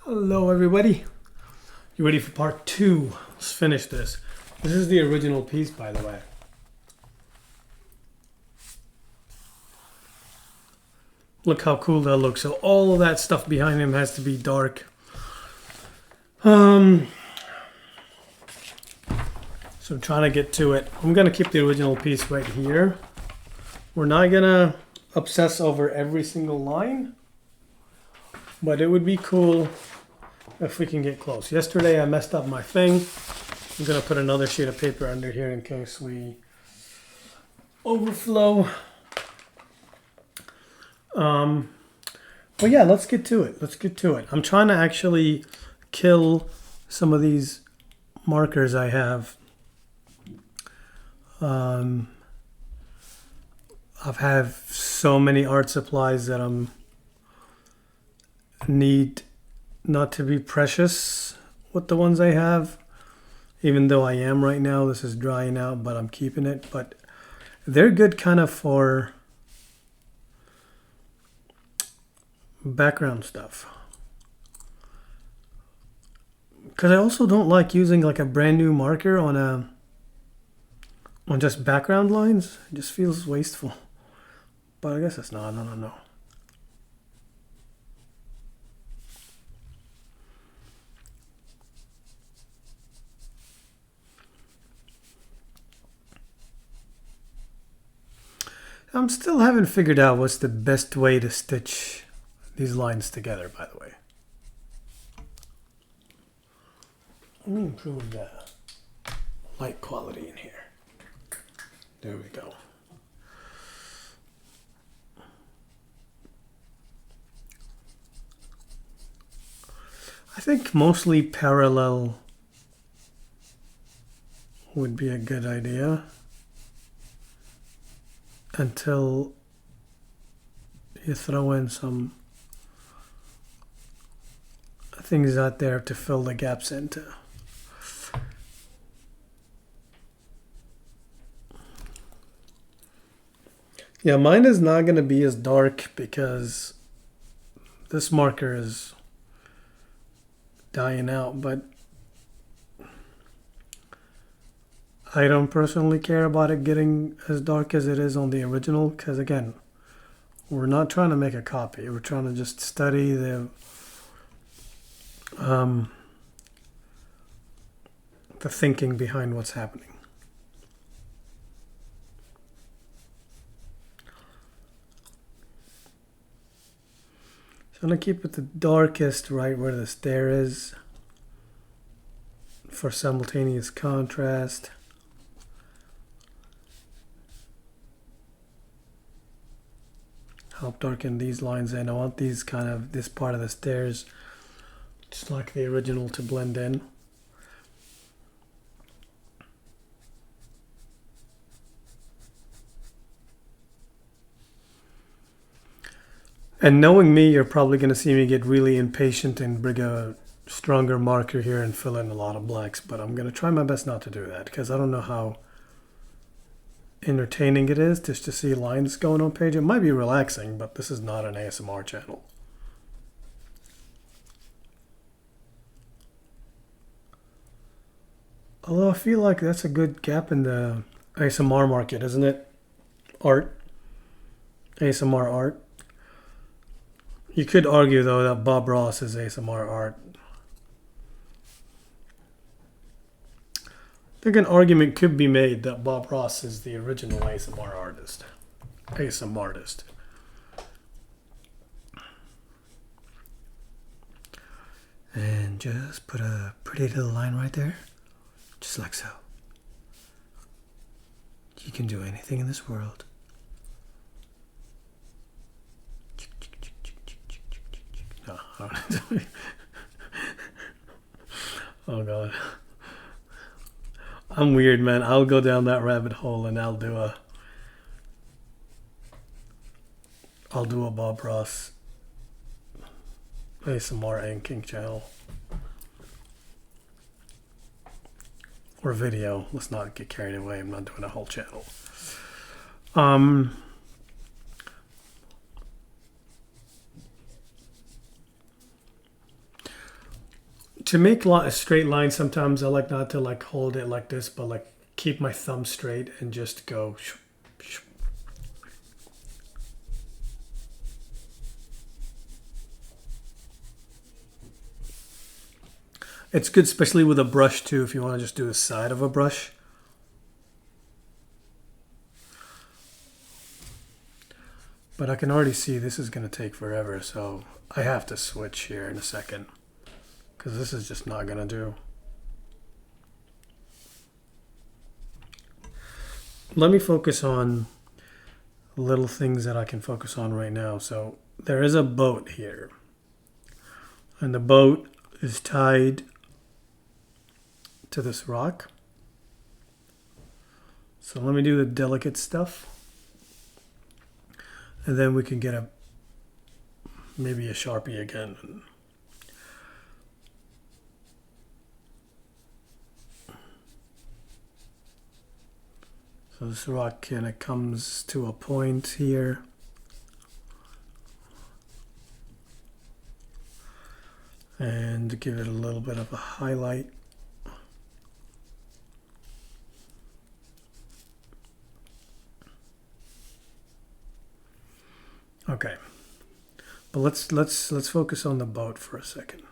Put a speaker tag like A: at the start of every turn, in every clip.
A: Hello everybody. You ready for part 2? Let's finish this. This is the original piece, by the way. Look how cool that looks. So all of that stuff behind him has to be dark. So I'm trying to get to it. I'm going to keep the original piece right here. We're not going to obsess over every single line, but it would be cool if we can get close. Yesterday I messed up my thing. I'm going to put another sheet of paper under here in case we overflow. But yeah, let's get to it. I'm trying to actually kill some of these markers I have. I've had so many art supplies that I'm need not to be precious with the ones I have. Even though I am right now, this is drying out, but I'm keeping it. But they're good kind of for background stuff. Because I also don't like using like a brand new marker on just background lines. It just feels wasteful. But I guess it's not. No. I'm still haven't figured out what's the best way to stitch these lines together, by the way. Let me improve the light quality in here. There we go. I think mostly parallel would be a good idea until you throw in some things out there to fill the gaps into. Yeah, mine is not going to be as dark because this marker is dying out, but I don't personally care about it getting as dark as it is on the original because, again, we're not trying to make a copy. We're trying to just study the thinking behind what's happening. So I'm going to keep it the darkest right where the stair is for simultaneous contrast. Help darken these lines in. I want these kind of, this part of the stairs, just like the original, to blend in. And knowing me, you're probably going to see me get really impatient and bring a stronger marker here and fill in a lot of blacks. But I'm going to try my best not to do that because I don't know how entertaining it is just to see lines going on page. It might be relaxing, but this is not an ASMR channel. Although I feel like that's a good gap in the ASMR market, isn't it? Art. ASMR art. You could argue, though, that Bob Ross is ASMR art. I think an argument could be made that Bob Ross is the original ASMR artist. ASMR artist. And just put a pretty little line right there. Just like so. You can do anything in this world. No. Oh God. I'm weird, man. I'll go down that rabbit hole and I'll do a Bob Ross ASMR inking channel. Or video. Let's not get carried away. I'm not doing a whole channel. To make a straight line, sometimes I like not to like hold it like this, but like keep my thumb straight and just go. It's good, especially with a brush too, if you want to just do the side of a brush. But I can already see this is going to take forever, so I have to switch here in a second, because this is just not going to do. Let me focus on little things that I can focus on right now. So there is a boat here, and the boat is tied to this rock. So let me do the delicate stuff, and then we can get maybe a Sharpie again. So this rock kind of comes to a point here. And give it a little bit of a highlight. Okay, but let's focus on the boat for a second.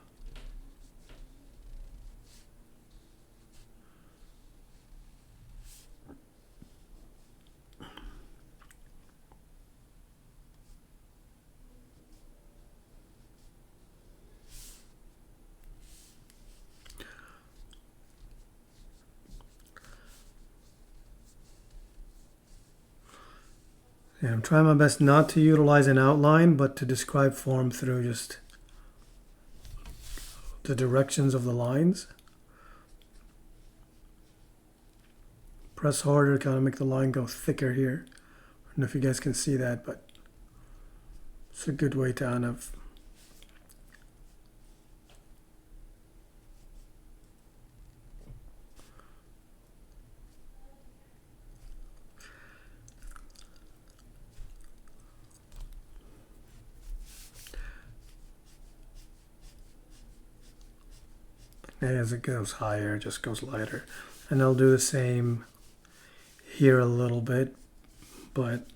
A: And I'm trying my best not to utilize an outline, but to describe form through just the directions of the lines. Press harder, kind of make the line go thicker here. I don't know if you guys can see that, but it's a good way to kind of as it goes higher, it just goes lighter. And I'll do the same here a little bit, but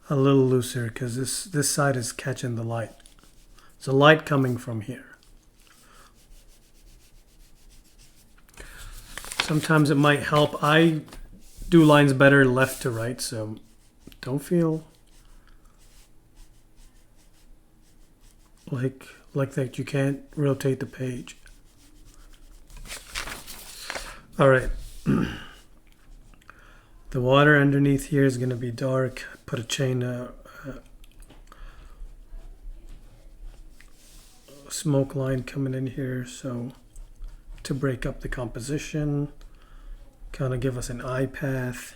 A: a little looser because this side is catching the light. There's a light coming from here. Sometimes it might help. I do lines better left to right, so don't feel like that you can't rotate the page. All right. The water underneath here is going to be dark. Put a chain smoke line coming in here, so to break up the composition, kind of give us an eye path.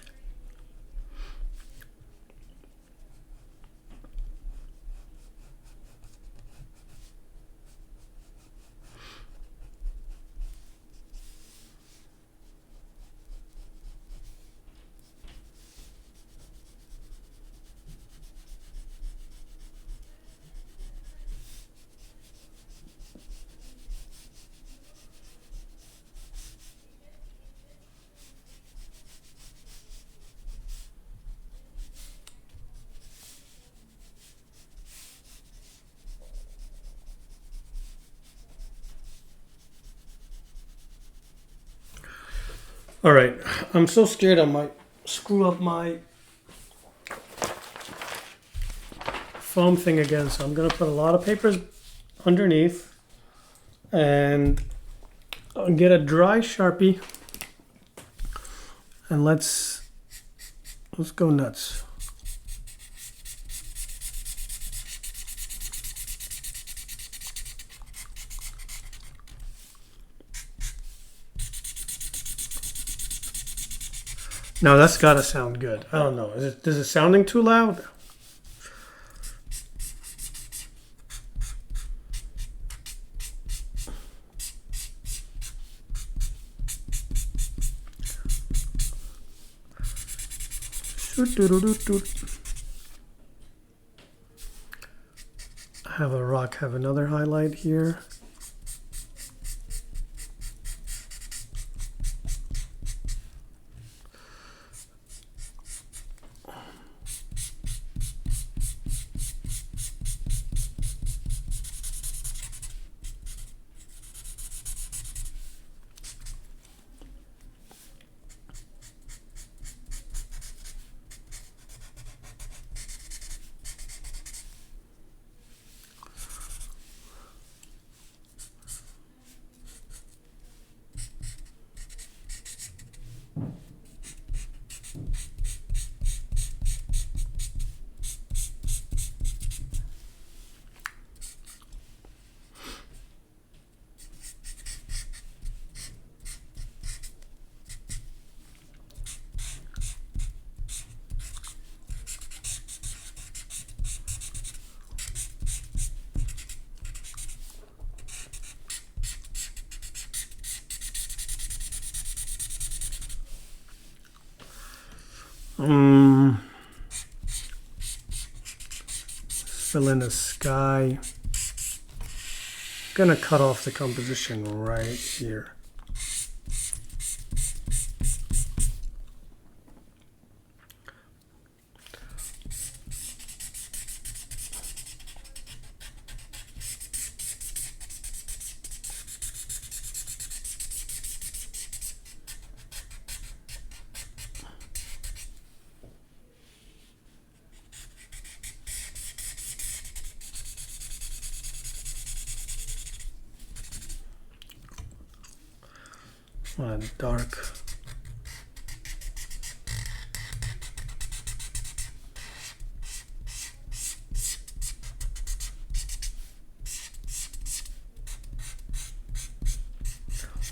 A: All right, I'm so scared I might screw up my foam thing again, so I'm gonna put a lot of papers underneath and I'll get a dry Sharpie and let's go nuts. Now that's gotta sound good. I don't know. Is it sounding too loud? have a rock have another highlight here. Fill in the sky. Gonna cut off the composition right here. Dark.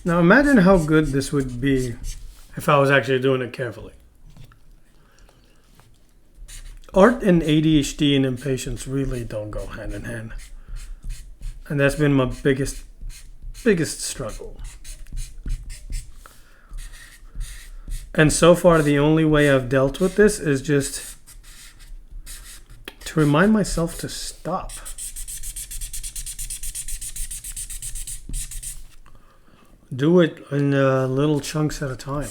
A: Now imagine how good this would be if I was actually doing it carefully. Art and ADHD and impatience really don't go hand in hand. And that's been my biggest struggle. And so far, the only way I've dealt with this is just to remind myself to stop. Do it in little chunks at a time.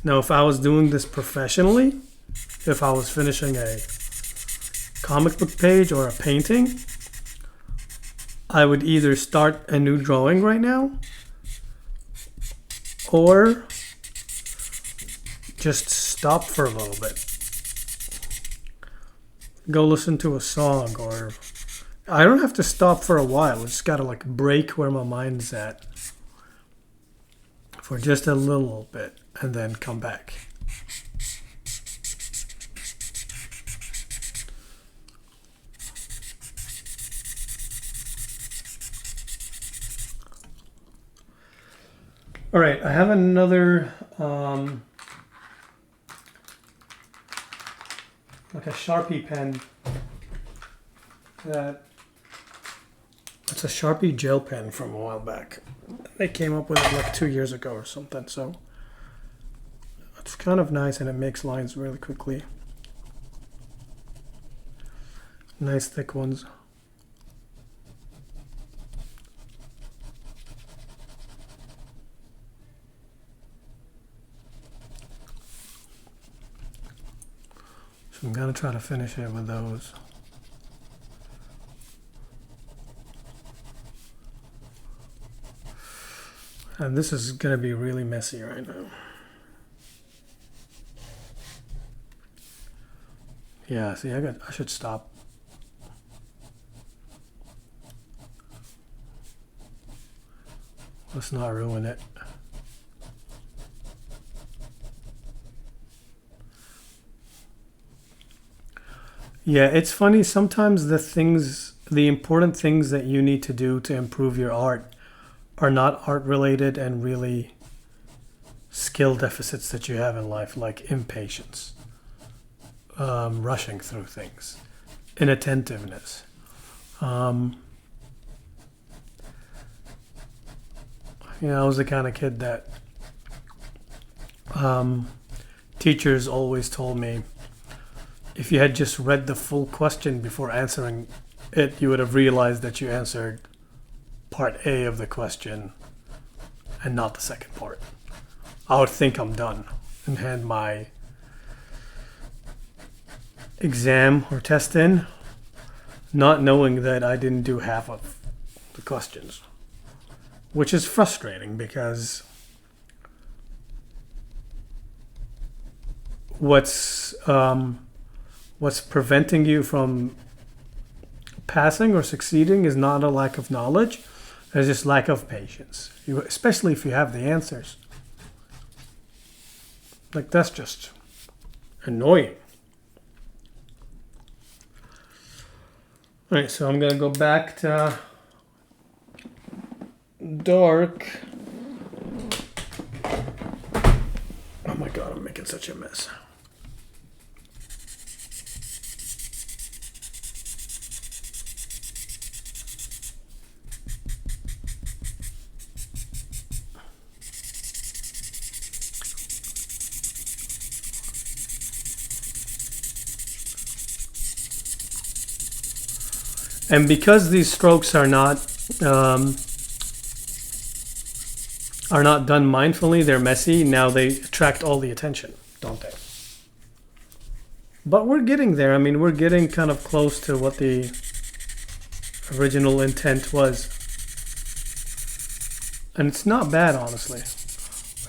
A: Now, if I was doing this professionally, if I was finishing a comic book page or a painting, I would either start a new drawing right now or just stop for a little bit. Go listen to a song, or I don't have to stop for a while. I just gotta like break where my mind's at for just a little bit and then come back. All right, I have another like a Sharpie pen that it's a Sharpie gel pen from a while back. They came up with it like 2 years ago or something, so it's kind of nice and it makes lines really quickly. Nice thick ones. So I'm gonna try to finish it with those. And this is gonna be really messy right now. Yeah, see, I should stop. Let's not ruin it. Yeah, it's funny. Sometimes the important things that you need to do to improve your art are not art related and really skill deficits that you have in life, like impatience, rushing through things, inattentiveness. I was the kind of kid that teachers always told me, if you had just read the full question before answering it, you would have realized that you answered part A of the question and not the second part. I would think I'm done and hand my exam or test in, not knowing that I didn't do half of the questions, which is frustrating because what's preventing you from passing or succeeding is not a lack of knowledge, it's just lack of patience. Especially if you have the answers. Like, that's just annoying. Alright, so I'm gonna go back to dark. Oh my god, I'm making such a mess. And because these strokes are not done mindfully, they're messy, now they attract all the attention, don't they? But we're getting there. I mean, we're getting kind of close to what the original intent was. And it's not bad, honestly.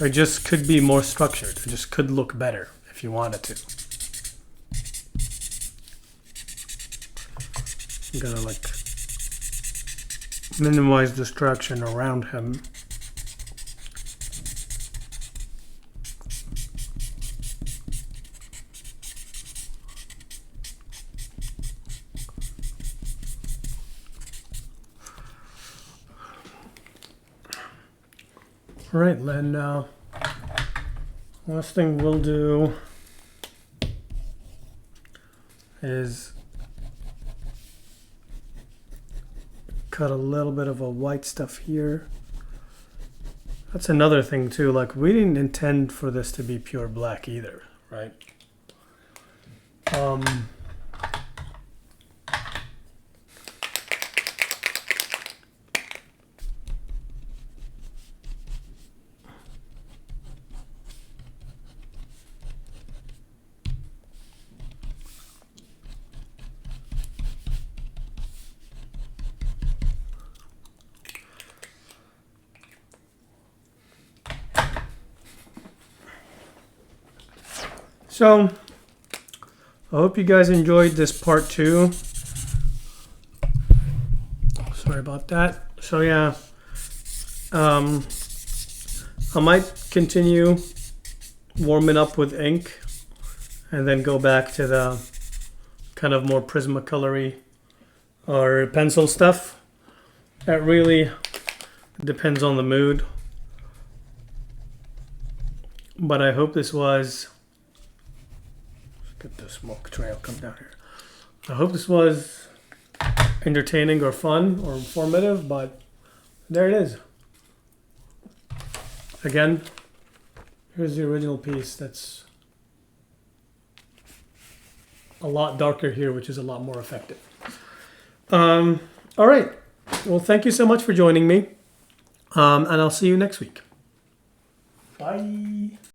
A: It just could be more structured. It just could look better if you wanted to. I'm gonna like minimize distraction around him. All right, then last thing we'll do is cut a little bit of a white stuff here. That's another thing too, like we didn't intend for this to be pure black either, right? So, I hope you guys enjoyed this part 2. Sorry about that. So yeah, I might continue warming up with ink and then go back to the kind of more Prismacolor-y or pencil stuff. That really depends on the mood. But I hope this was... Get the smoke trail come down here. I hope this was entertaining or fun or informative, but there it is. Again, here's the original piece that's a lot darker here, which is a lot more effective. All right. Well, thank you so much for joining me, and I'll see you next week. Bye.